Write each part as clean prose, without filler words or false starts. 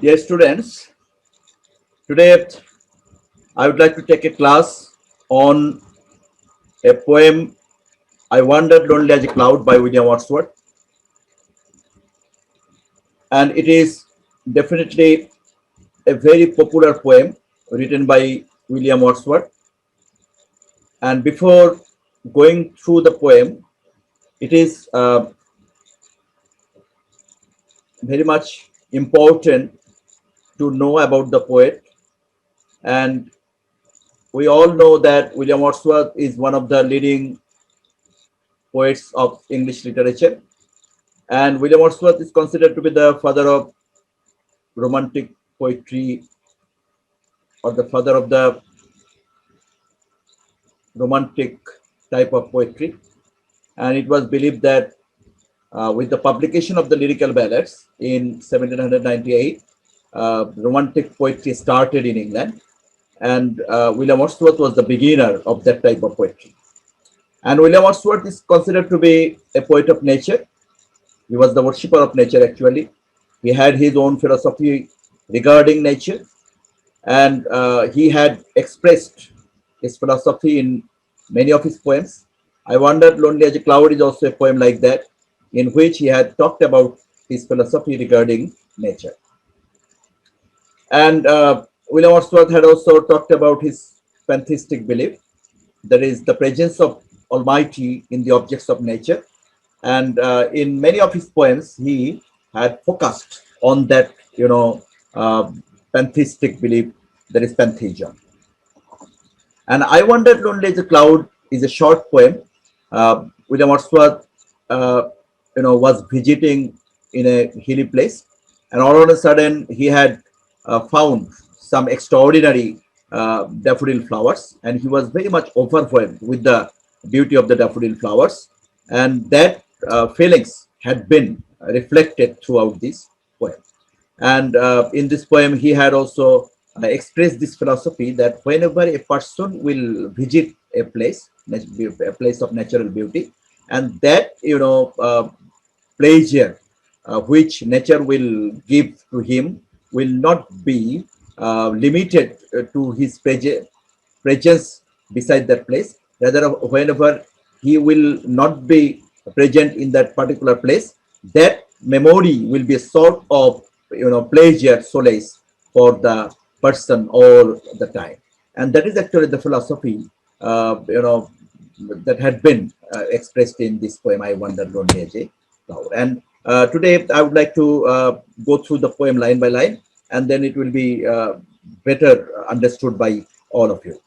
Dear students, today I would like to take a class on a poem, I Wandered Lonely as a Cloud by William Wordsworth. And it is definitely a very popular poem written by William Wordsworth. And before going through the poem, it is very much important to know about the poet. And we all know that William Wordsworth is one of the leading poets of English literature. And William Wordsworth is considered to be the father of romantic poetry, or the father of the romantic type of poetry. And it was believed that with the publication of the lyrical ballads in 1798, romantic poetry started in England. And William Wordsworth was the beginner of that type of poetry. And William Wordsworth is considered to be a poet of nature. He was the worshipper of nature, actually. He had his own philosophy regarding nature, and he had expressed his philosophy in many of his poems. I Wandered Lonely as a Cloud is also a poem like that, in which he had talked about his philosophy regarding nature. And William Wordsworth had also talked about his pantheistic belief, that is the presence of Almighty in the objects of nature. And in many of his poems, he had focused on that, pantheistic belief, that is pantheism. And I Wandered Lonely as a Cloud is a short poem. William Wordsworth, was visiting in a hilly place, and all of a sudden he had found some extraordinary daffodil flowers, and he was very much overwhelmed with the beauty of the daffodil flowers, and that feelings had been reflected throughout this poem. And in this poem, he had also expressed this philosophy that whenever a person will visit a place of natural beauty, and that pleasure which nature will give to him will not be limited to his presence beside that place. Rather, whenever he will not be present in that particular place, that memory will be a sort of pleasure, solace for the person all the time. And that is actually the philosophy that had been expressed in this poem, I Wandered Lonely as a Cloud. And today I would like to go through the poem line by line, and then it will be better understood by all of you.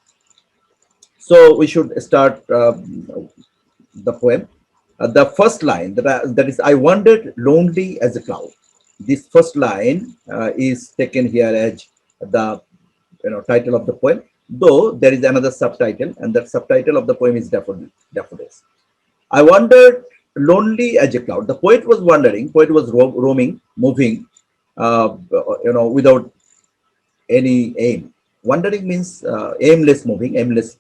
So we should start the poem. The first line, that is, I wandered lonely as a cloud. This first line is taken here as the title of the poem, though there is another subtitle, and that subtitle of the poem is Daffodils. I wandered lonely as a cloud. The poet was wandering, poet was roaming, moving, without any aim. Wandering means aimless moving, aimless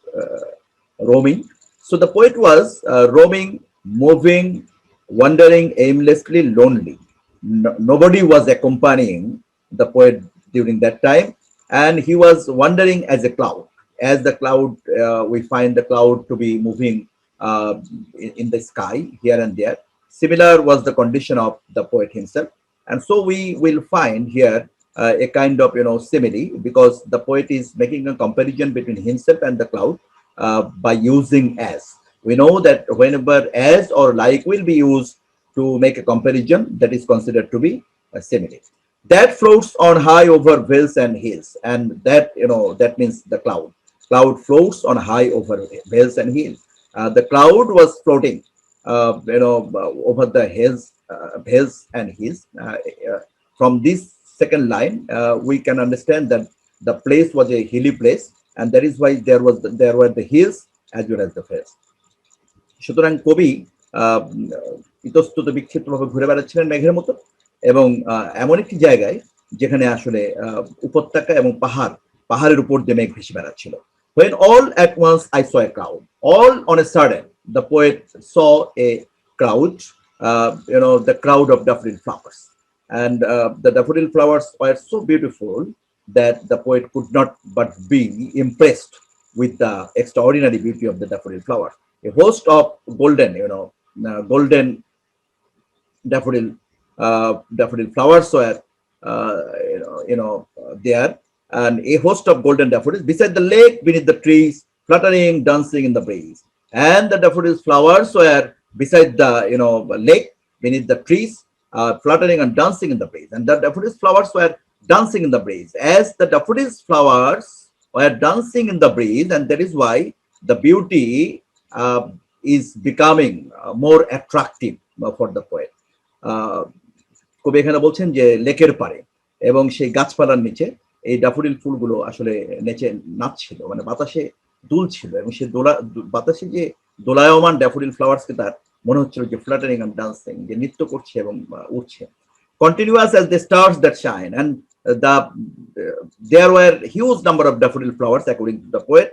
roaming. So the poet was roaming, moving, wandering aimlessly, lonely. Nobody was accompanying the poet during that time, and he was wandering as a cloud. As the cloud, we find the cloud to be moving in the sky here and there. Similar was the condition of the poet himself. And so we will find here a kind of simile, because the poet is making a comparison between himself and the cloud by using as. We know that whenever as or like will be used to make a comparison, that is considered to be a simile. That floats on high over vales and hills, and that that means the cloud. Cloud floats on high over vales and hills. The cloud was floating, over the hills, vales and hills. From this second line, we can understand that the place was a hilly place, and that is why there were the hills as well as the vales. সুতরাং কবি ইতস্তত বিক্ষিপ্তভাবে ঘুরে বেড়াচ্ছিলেন মেঘের মতো, এবং এমন একটি জায়গায় যেখানে আসলে উপত্যকা এবং পাহাড়ের উপর দিয়ে মেঘ ভেসে বেড়াচ্ছিল। When all at once I saw a cloud, all on a sudden the poet saw a crowd, the crowd of daffodil flowers. and the daffodil flowers were so beautiful that the poet could not but be impressed with the extraordinary beauty of the daffodil flower. A host of golden, golden daffodil flowers were there, and a host of golden daffodils beside the lake beneath the trees, fluttering, dancing in the breeze. And the daffodil flowers were beside the lake beneath the trees, fluttering and dancing in the breeze. And the daffodil flowers were dancing in the breeze. As the daffodil flowers were dancing in the breeze, and that is why the beauty is becoming more attractive for the poet. কবি এখানে বলছেন যে লেকের পাড়ে এবং সেই গাছপালার নিচে এই ড্যাফোডিল ফুলগুলো আসলে নেচে নাচছিল, মানে বাতাসে দুলছিল, এবং সেই বাতাসে যে দোলায়মান ড্যাফোডিল ফ্লাওয়ার্সকে তার মনে হচ্ছিল যে ফ্লাটারিং এন্ড ডান্সিং, যে নৃত্য করছে এবং উঠছে। Continuous as the stars that shine, and there were huge number of daffodil flowers according to the poet,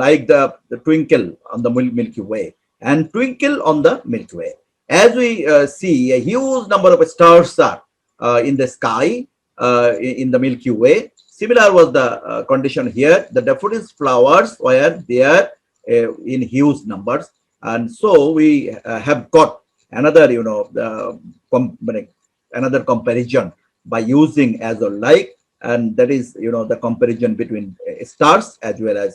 like the twinkle on the Milky Way, and twinkle on the Milky Way. As we see, a huge number of stars are in the sky in the Milky Way. Similar was the condition here. The daffodil flowers were there in huge numbers, and so we have got another, another comparison by using as or like, and that is, the comparison between stars as well as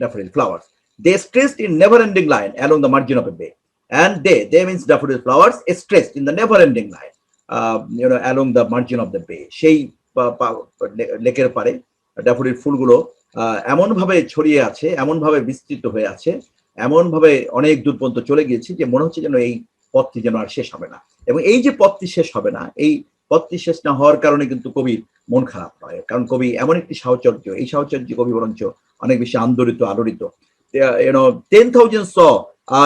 daffodil flowers. They stressed in never-ending line along the margin of a bay, and they means daffodil flowers stressed in the never-ending line, along the margin of the bay. সেই লেকের পাড়ে daffodil ফুলগুলো এমন ভাবে ছড়িয়ে আছে, এমন ভাবে বিস্তৃত হয়ে আছে, এমন ভাবে অনেক দূর পর্যন্ত চলে গিয়েছে যে মনে হচ্ছে যেন এই পথটি যেন আর শেষ হবে না। এবং এই যে পথটি শেষ হবে না, এই পথটি শেষ না হওয়ার কারণে কিন্তু কবির মন খারাপ নয়, কারণ কবি এমন একটি সাহচর্য, এই সাহচর্য কবি বরঞ্চ অনেক বেশি আন্দোলিত, আলোড়িত। 10,000 saw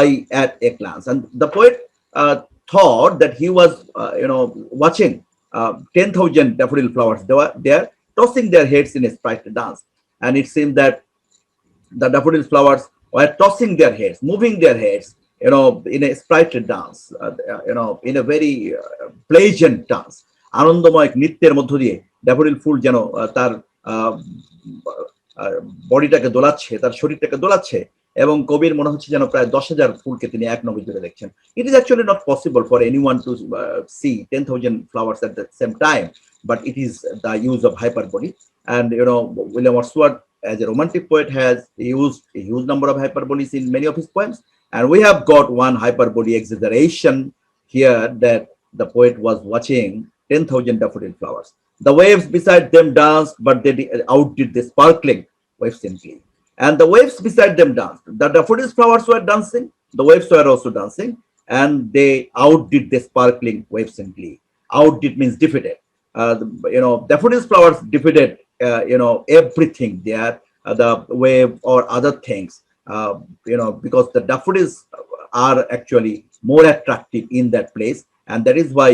I at a glance, and the poet thought that he was watching 10,000 daffodil flowers. They are tossing their heads in a sprightly dance, and it seemed that the daffodil flowers were tossing their heads, moving their heads, in a sprightly dance, in a very pleasant dance. আনন্দময় নৃত্যের মধ্য দিয়ে daffodil ফুল যেন তার বডিটাকে দোলাচ্ছে, তার শরীরটাকে দোলাচ্ছে, এবং কবির মনে হচ্ছে যেন প্রায় 10,000 ফুলকে তিনি এক নজরে দেখছেন। It is actually not possible for anyone to see 10,000 flowers at the same time, but it is the use of hyperbole. And William Wordsworth, as a romantic poet, has used a huge number of hyperboles in many of his poems, and we have got one hyperbole exaggeration here, that the poet was watching 10,000 daffodil flowers. The waves beside them danced, but they outdid the sparkling waves in glee. And the waves beside them danced. The daffodil flowers were dancing, the waves were also dancing, and they outdid the sparkling waves in glee. Outdid means defeated. Daffodil flowers defeated, everything there, the wave or other things, because the daffodils are actually more attractive in that place, and that is why,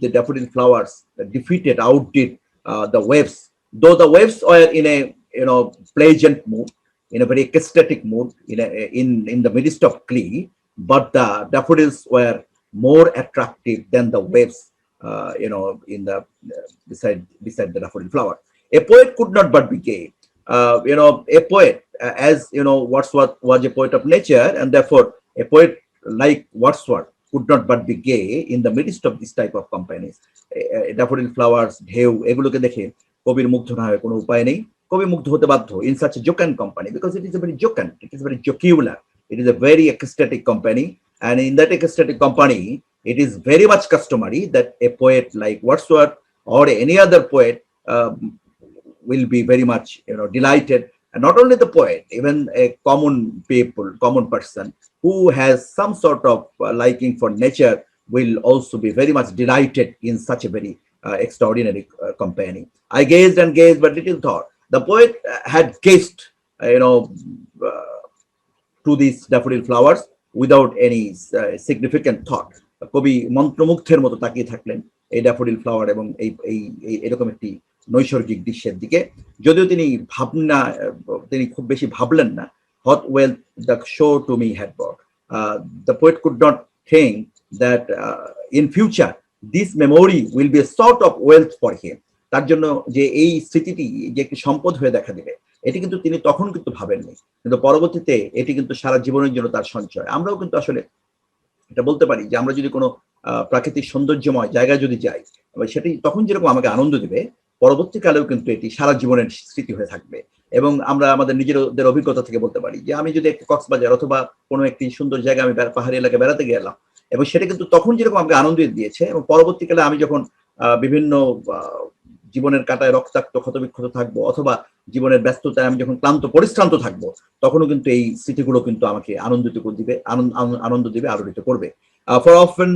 the daffodil flowers defeated, outdid the waves, though the waves were in a pleasant mood, in a very ecstatic mood, in the midst of glee, but the daffodils were more attractive than the waves, in the beside the daffodil flower. A poet could not but be gay. A poet, as Wordsworth was a poet of nature, and therefore a poet like Wordsworth could not but be gay in the midst of this type of companies. Daffodil flowers, ঢেউ, এগুলোকে দেখে কবির মুগ্ধ না হয়ে কোনো উপায় নেই। কবি মুগ্ধ হতে বাধ্য in such a jocund company, because it is a very jocund, it is very jocular, it is a very ecstatic company, and in that ecstatic company, it is very much customary that a poet like Wordsworth or any other poet will be very much delighted. And not only the poet, even a common person who has some sort of liking for nature will also be very much delighted in such a very extraordinary company. I gazed and gazed, but little thought. The poet had gazed, to these daffodil flowers without any significant thought. কবি মন্ত্রমুগ্ধের মতো তাকিয়ে থাকলেন এই daffodil flower এবং এরকম একটি নৈসর্গিক দৃশ্যের দিকে, যদিও তিনি খুব বেশি ভাবলেন না what wealth the show to me had brought. The poet could not think that in future this memory will be a sort of wealth for him. তার জন্য যে এই স্মৃতিটি যে একটি সম্পদ হয়ে দেখা দিবে, এটি কিন্তু তিনি তখন কিন্তু ভাবেননি, কিন্তু পরবর্তীতে এটি কিন্তু সারা জীবনের জন্য তার সঞ্চয়। আমরাও কিন্তু আসলে এটা বলতে পারি যে আমরা যদি কোনো প্রাকৃতিক সৌন্দর্যময় জায়গায় যদি যাই, সেটি তখন যেরকম আমাকে আনন্দ দিবে, পরবর্তীকালেও কিন্তু এটি সারা জীবনের স্মৃতি হয়ে থাকবে। এবং আমরা আমাদের নিজেদের অভিজ্ঞতা থেকে বলতে পারি যে আমি যদি একটি কক্সবাজার অথবা কোনো একটি সুন্দর জায়গায় আমি পাহাড়ি এলাকায় বেড়াতে গেলাম, এবং সেটা কিন্তু তখন যেরকম আমাকে আনন্দ দিয়েছে, এবং পরবর্তীকালে আমি যখন বিভিন্ন জীবনের কাটায় রক্তাক্ত ক্ষতবিক্ষত থাকবো, অথবা জীবনের ব্যস্ততায় আমি যখন ক্লান্ত পরিশ্রান্ত থাকবো, তখনও কিন্তু এই স্মৃতিগুলো কিন্তু আমাকে আনন্দিত দিবে, আনন্দ দিবে, আলোড়িত করবে। For often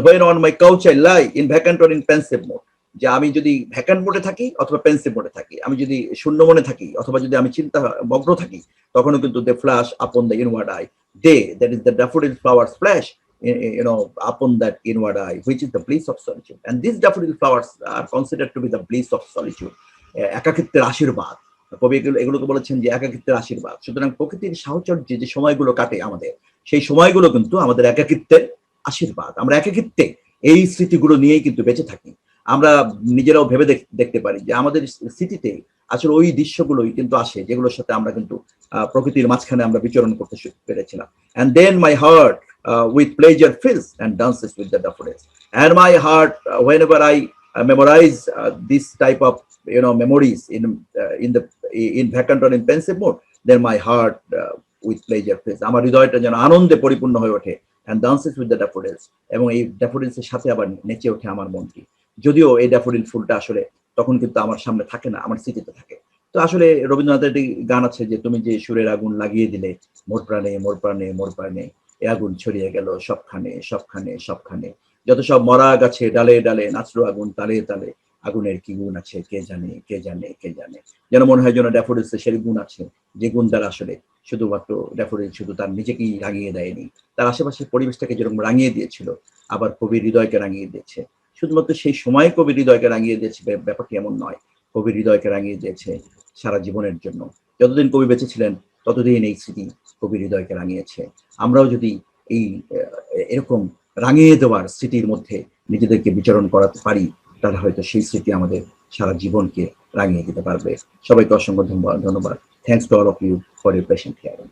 when on my couch I lie in vacant or in pensive mode, যে আমি যদি ভ্যাকান্ট মোডে থাকি অথবা পেন্সিভ মোডে থাকি, আমি যদি শূন্য মনে থাকি অথবা যদি আমি চিন্তা মগ্ন থাকি, তখনও কিন্তু they flash upon the inward eye, they, that is the daffodil flowers flash upon that inward eye, which is the bliss of solitude. And these daffodil flowers are considered to be the bliss of solitude, একাকিত্বের আশীর্বাদ। কবি এগুলোকে বলেছেন যে একাকিত্বের আশীর্বাদ। সুতরাং প্রকৃতির সাহচর্যে যে সময়গুলো কাটে আমাদের, সেই সময়গুলো কিন্তু আমাদের একাকিত্বের আশীর্বাদ। আমরা একাকিত্বে এই স্মৃতিগুলো নিয়েই কিন্তু বেঁচে থাকি। আমরা নিজেরাও ভেবে দেখতে পারি যে আমাদের স্মৃতিতে আসলে ওই দৃশ্যগুলোই কিন্তু আসে যেগুলোর সাথে আমরা কিন্তু প্রকৃতির মাঝখানে আমরা বিচরণ করতে পেরেছিলাম। And then my heart with pleasure fills and dances with the daffodils. And my heart, whenever I memorize this type of memories in vacant or in pensive mode, then my heart with pleasure fills. আমার হৃদয়টা যেন আনন্দে পরিপূর্ণ হয়ে ওঠে, and dances with the daffodils, এবং এই daffodils এর সাথে আবার নেচে ওঠে আমার মনটি। যদিও এই ড্যাফোডিল ফুলটা আসলে তখন কিন্তু আমার সামনে থাকে না, আমার স্মৃতিতে থাকে। তো আসলে রবীন্দ্রনাথের একটি গান আছে যে তুমি যে সুরের আগুন লাগিয়ে দিলে মোর প্রাণে মোর প্রাণে মোর প্রাণে, এ আগুন ছড়িয়ে গেল সবখানে সবখানে সবখানে, যত সব মরা গাছে ডালে ডালে নাচলো আগুন তালে তালে, আগুনের কি গুণ আছে কে জানে কে জানে কে জানে। যেন মনে হয় যেন ড্যাফোডিলসের সেই গুণ আছে, যে গুণ দ্বারা আসলে শুধুমাত্র ড্যাফোডিল শুধু তার নিজেকেই রাঙিয়ে দেয়নি, তার আশেপাশের পরিবেশটাকে যেরকম রাঙিয়ে দিয়েছিল, আবার কবির হৃদয়কে রাঙিয়ে দিয়েছে। শুধুমাত্র সেই সময় কবির হৃদয়কে রাঙিয়ে দিয়েছে ব্যাপারটি এমন নয়, কবির হৃদয়কে রাঙিয়ে দিয়েছে সারা জীবনের জন্য। যতদিন কবি বেঁচে ছিলেন ততদিন এই স্মৃতি কবির হৃদয়কে রাঙিয়েছে। আমরাও যদি এই এরকম রাঙিয়ে দেওয়ার স্মৃতির মধ্যে নিজেদেরকে বিচরণ করাতে পারি, তাহলে হয়তো সেই স্মৃতি আমাদের সারা জীবনকে রাঙিয়ে দিতে পারবে। সবাইকে অসংখ্য ধন্যবাদ। Thanks to all of you for your patient hearing.